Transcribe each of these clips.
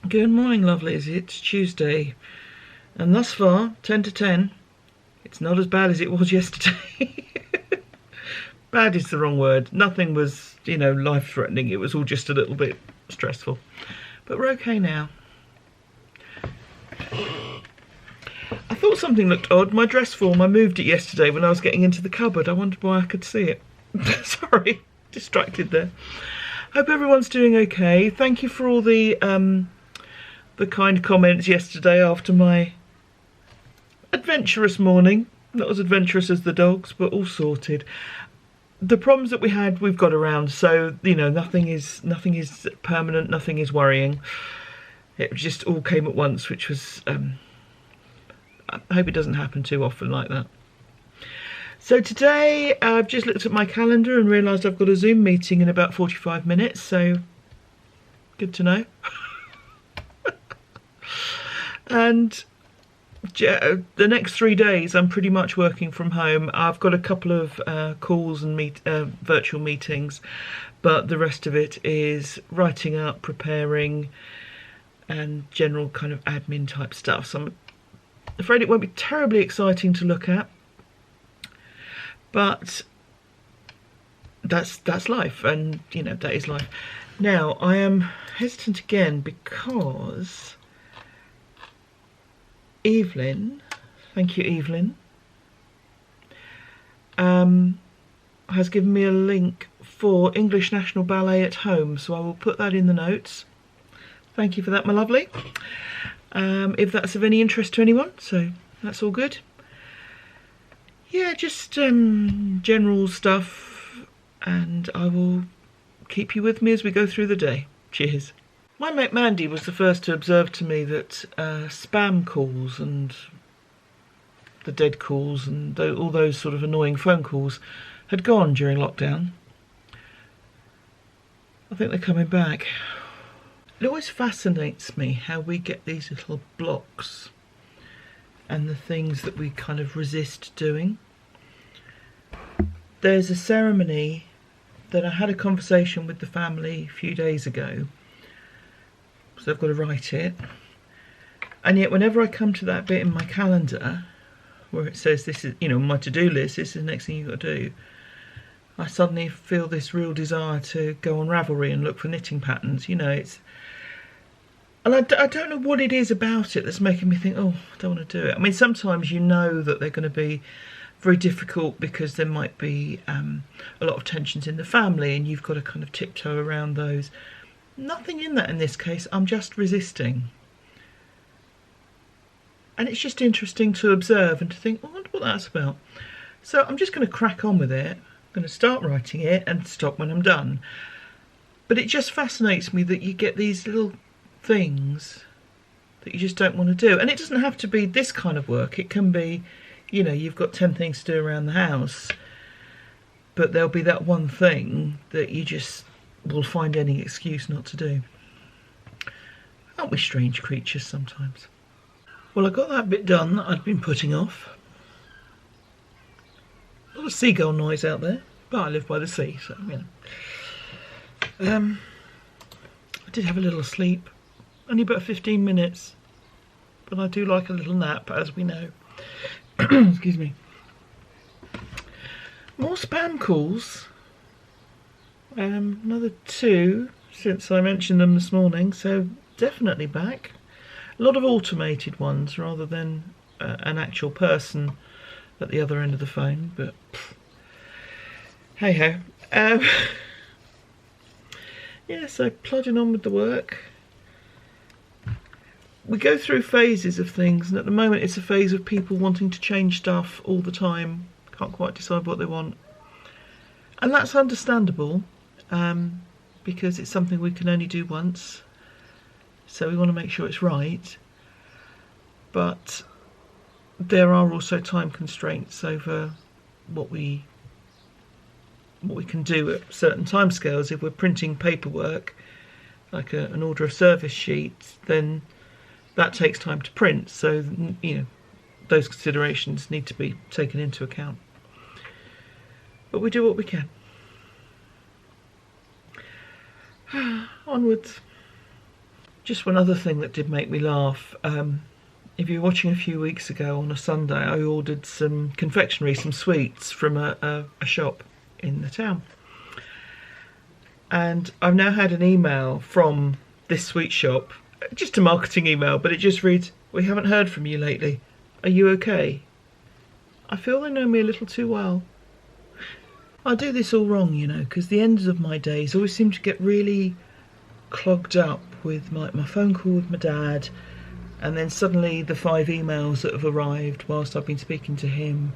Good morning, lovelies. It's Tuesday, and thus far, 10 to 10, it's not as bad as it was yesterday. Bad is the wrong word. Nothing was, life-threatening. It was all just a little bit stressful. But we're okay now. I thought something looked odd. My dress form, I moved it yesterday when I was getting into the cupboard. I wondered why I could see it. Sorry, distracted there. Hope everyone's doing okay. Thank you for all the kind comments yesterday after my adventurous morning. Not as adventurous as the dogs, but all sorted. The problems that we had, we've got around, so nothing is permanent, nothing is worrying. It just all came at once, which was I hope it doesn't happen too often like that. So today I've just looked at my calendar and realised I've got a Zoom meeting in about 45 minutes, so good to know. And the next 3 days I'm pretty much working from home. I've got a couple of calls and virtual meetings, but the rest of it is writing up, preparing, and general kind of admin type stuff. So I'm afraid it won't be terribly exciting to look at, but that's life, and that is life. Now I am hesitant again because Evelyn, thank you Evelyn, has given me a link for English National Ballet at home, so I will put that in the notes. Thank you for that, my lovely. If that's of any interest to anyone, so that's all good. Yeah, just general stuff, and I will keep you with me as we go through the day. Cheers. My mate Mandy was the first to observe to me that spam calls and the dead calls and all those sort of annoying phone calls had gone during lockdown. I think they're coming back. It always fascinates me how we get these little blocks and the things that we kind of resist doing. There's a ceremony that I had a conversation with the family a few days ago, so I've got to write it, and yet whenever I come to that bit in my calendar where it says this is, my to-do list, this is the next thing you've got to do, I suddenly feel this real desire to go on Ravelry and look for knitting patterns. And I don't know what it is about it that's making me think, oh, I don't want to do it. I mean, sometimes that they're going to be very difficult because there might be a lot of tensions in the family and you've got to kind of tiptoe around those. Nothing in that in this case. I'm just resisting. And it's just interesting to observe and to think, I wonder what that's about. So I'm just going to crack on with it. I'm going to start writing it and stop when I'm done. But it just fascinates me that you get these little things that you just don't want to do. And it doesn't have to be this kind of work. It can be, you've got 10 things to do around the house, but there'll be that one thing that you just will find any excuse not to do. Aren't we strange creatures sometimes? Well, I got that bit done that I'd been putting off. A lot of seagull noise out there, but I live by the sea, so I did have a little sleep, only about 15 minutes, but I do like a little nap, as we know. Excuse me. More spam calls. Another 2 since I mentioned them this morning, so definitely back. A lot of automated ones rather than an actual person at the other end of the phone, but hey ho. Yeah, so plodding on with the work. We go through phases of things, and at the moment it's a phase of people wanting to change stuff all the time, can't quite decide what they want, and that's understandable. Because it's something we can only do once, so we want to make sure it's right, but there are also time constraints over what we can do at certain timescales. If we're printing paperwork like an order of service sheet, then that takes time to print, so those considerations need to be taken into account, but we do what we can. Onwards. Just one other thing that did make me laugh. If you were watching a few weeks ago on a Sunday, I ordered some confectionery, some sweets from a shop in the town. And I've now had an email from this sweet shop, just a marketing email, but it just reads, "We haven't heard from you lately. Are you okay?" I feel they know me a little too well. I do this all wrong, you know, because the ends of my days always seem to get really clogged up with my phone call with my dad, and then suddenly the 5 emails that have arrived whilst I've been speaking to him,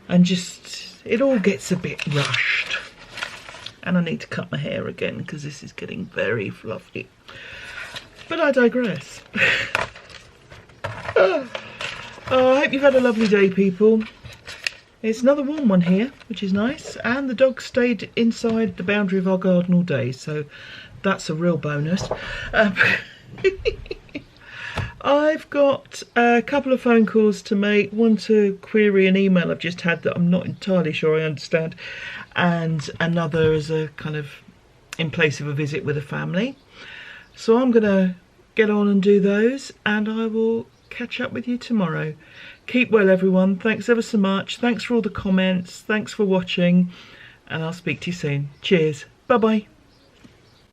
and just it all gets a bit rushed. And I need to cut my hair again because this is getting very fluffy. But I digress. Oh, I hope you've had a lovely day, people. It's another warm one here, which is nice, and the dog stayed inside the boundary of our garden all day, so that's a real bonus. I've got a couple of phone calls to make, one to query an email I've just had that I'm not entirely sure I understand, and another as a kind of in place of a visit with a family. So I'm going to get on and do those, and I will catch up with you tomorrow. Keep well, everyone. Thanks ever so much. Thanks for all the comments. Thanks for watching, and I'll speak to you soon. Cheers. Bye-bye.